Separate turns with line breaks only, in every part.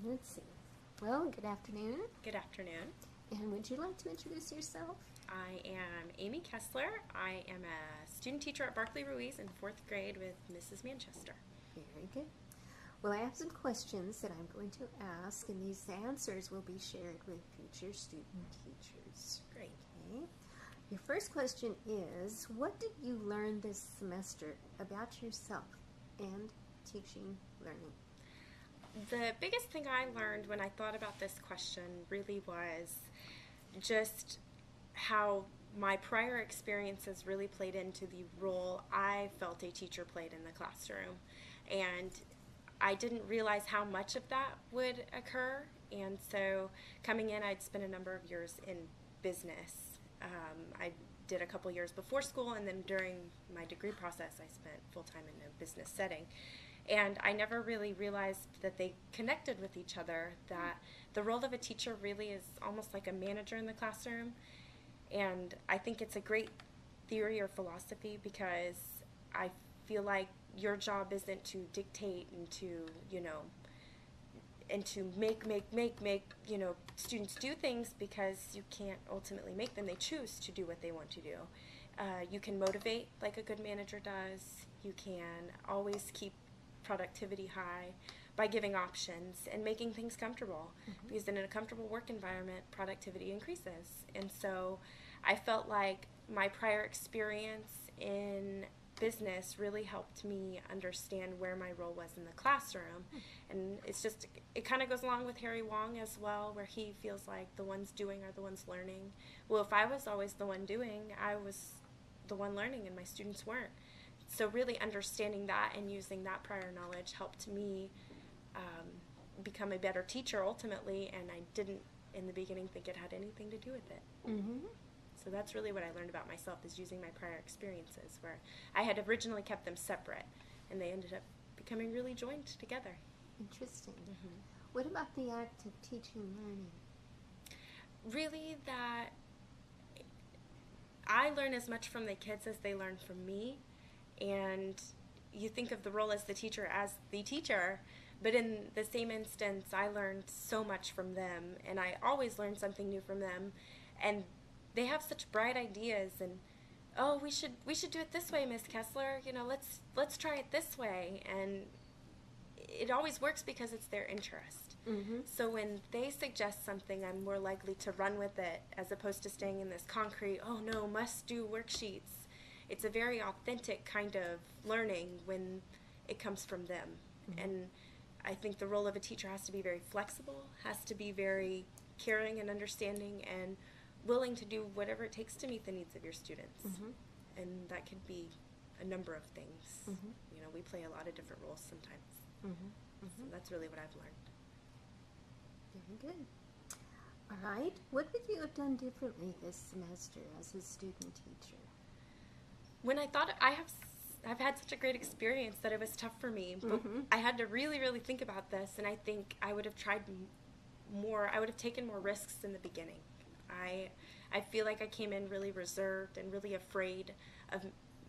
Let's see. Well, good afternoon.
Good afternoon.
And would you like to introduce yourself?
I am Amy Keslar. I am a student teacher at Barclay Ruiz in 4th grade with Mrs. Manchester.
Very good. Well, I have some questions that I'm going to ask, and these answers will be shared with future student teachers.
Great.
Okay. Your first question is, what did you learn this semester about yourself and teaching learning?
The biggest thing I learned when I thought about this question really was just how my prior experiences really played into the role I felt a teacher played in the classroom. And I didn't realize how much of that would occur. And so coming in, I'd spent a number of years in business. I did a couple years before school, and then during my degree process, I spent full-time in a business setting. And I never really realized that they connected with each other, that the role of a teacher really is almost like a manager in the classroom. And I think it's a great theory or philosophy because I feel like your job isn't to dictate and to, make, students do things, because you can't ultimately make them. They choose to do what they want to do. You can motivate like a good manager does. You can always keep productivity high by giving options and making things comfortable, because in a comfortable work environment, productivity increases. And so I felt like my prior experience in business really helped me understand where my role was in the classroom. And it kind of goes along with Harry Wong as well, where he feels like the ones doing are the ones learning. Well, if I was always the one doing, I was the one learning and my students weren't. So really understanding that and using that prior knowledge helped me become a better teacher ultimately, and I didn't in the beginning think it had anything to do with it. So that's really what I learned about myself, is using my prior experiences, where I had originally kept them separate, and they ended up becoming really joined together.
Interesting. What about the act of teaching learning?
Really, that I learn as much from the kids as they learn from me. And you think of the role as the teacher, but in the same instance, I learned so much from them, and I always learn something new from them. And they have such bright ideas, and we should do it this way, Miss Keslar. Let's try it this way, and it always works because it's their interest. So when they suggest something, I'm more likely to run with it as opposed to staying in this concrete, must do worksheets. It's a very authentic kind of learning when it comes from them. And I think the role of a teacher has to be very flexible, has to be very caring and understanding, and willing to do whatever it takes to meet the needs of your students. And that could be a number of things. We play a lot of different roles sometimes. So that's really what I've learned.
Very good. All right. What would you have done differently this semester as a student teacher?
When I thought I've had such a great experience that it was tough for me, but I had to really, really think about this, and I think I would have tried more. I would have taken more risks in the beginning. I feel like I came in really reserved and really afraid of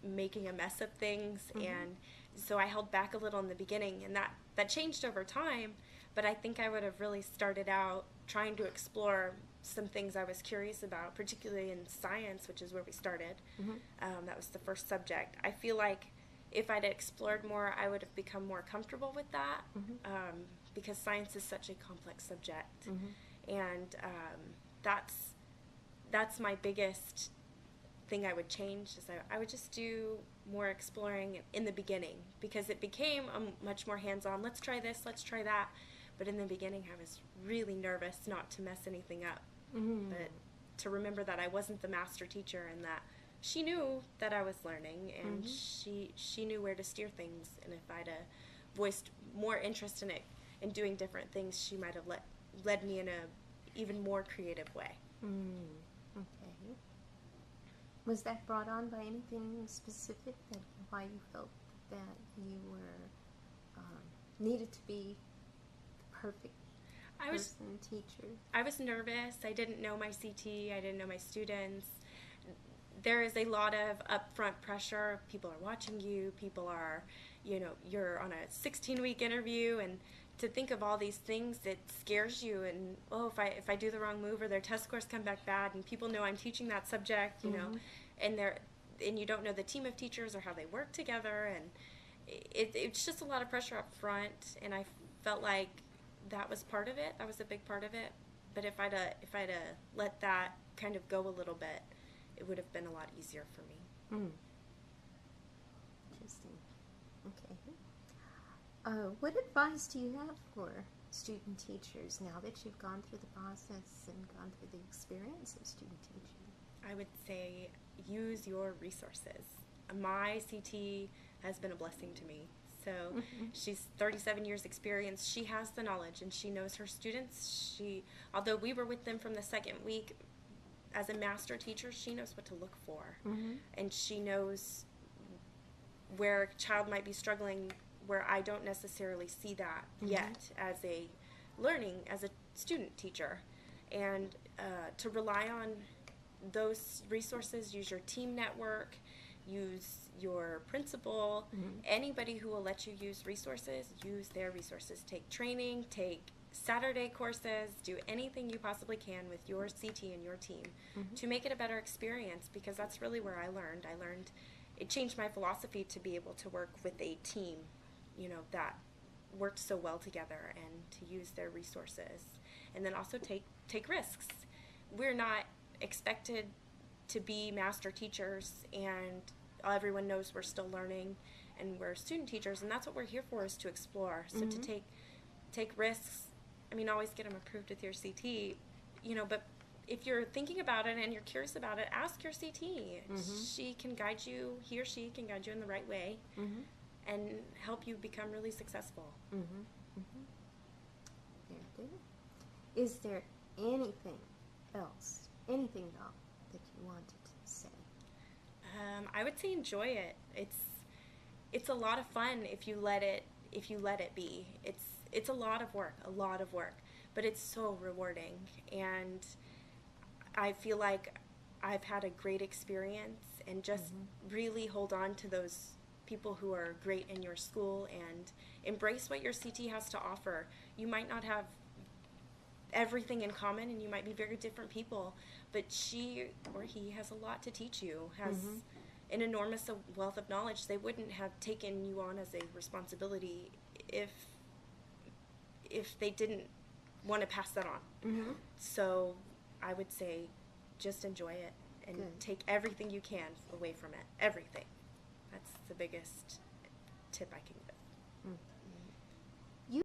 making a mess of things, and so I held back a little in the beginning, and that changed over time. But I think I would have really started out trying to explore some things I was curious about, particularly in science, which is where we started. That was the first subject. I feel like if I'd explored more, I would have become more comfortable with that, because science is such a complex subject. And that's my biggest thing I would change, is I would just do more exploring in the beginning, because it became much more hands-on. Let's try this, let's try that. But in the beginning, I was really nervous not to mess anything up. But to remember that I wasn't the master teacher, and that she knew that I was learning, and she knew where to steer things. And if I'd voiced more interest in it and doing different things, she might have led me in a even more creative way.
Okay. Was that brought on by anything specific, that why you felt that you were needed to be the perfect teacher?
I was nervous. I didn't know my CT. I didn't know my students. there is a lot of upfront pressure. People are watching you. People are, you're on a 16-week interview, and to think of all these things, it scares you. And if I do the wrong move, or their test scores come back bad, and people know I'm teaching that subject, and you don't know the team of teachers or how they work together, and it's just a lot of pressure up front. And I felt like that was part of it. That was a big part of it. But if I'd let that kind of go a little bit, it would have been a lot easier for me.
Interesting. Okay. What advice do you have for student teachers now that you've gone through the process and gone through the experience of student teaching?
I would say use your resources. My CT has been a blessing to me. So she's 37 years experience. She has the knowledge, and she knows her students. Although we were with them from the second week, as a master teacher, she knows what to look for. And she knows where a child might be struggling, where I don't necessarily see that yet as a student teacher. And to rely on those resources, use your team network, use your principal, anybody who will let you use their resources. Take training, take Saturday courses, do anything you possibly can with your CT and your team to make it a better experience, because that's really where I learned. It changed my philosophy to be able to work with a team, that worked so well together, and to use their resources. And then also take risks. We're not expected to be master teachers, and everyone knows we're still learning, and we're student teachers, and that's what we're here for, is to explore. So to take risks. Always get them approved with your CT, but if you're thinking about it and you're curious about it, ask your CT. He or she can guide you in the right way and help you become really successful.
Very good. Is there anything else at all that you wanted to say?
I would say enjoy it. It's a lot of fun if you let it be. It's a lot of work, but it's so rewarding, and I feel like I've had a great experience, and just really hold on to those people who are great in your school and embrace what your CT has to offer. You might not have everything in common, and you might be very different people, but she or he has a lot to teach you, has an enormous wealth of knowledge. They wouldn't have taken you on as a responsibility if they didn't want to pass that on. So I would say just enjoy it and take everything you can away from it. Everything. That's the biggest tip I can give.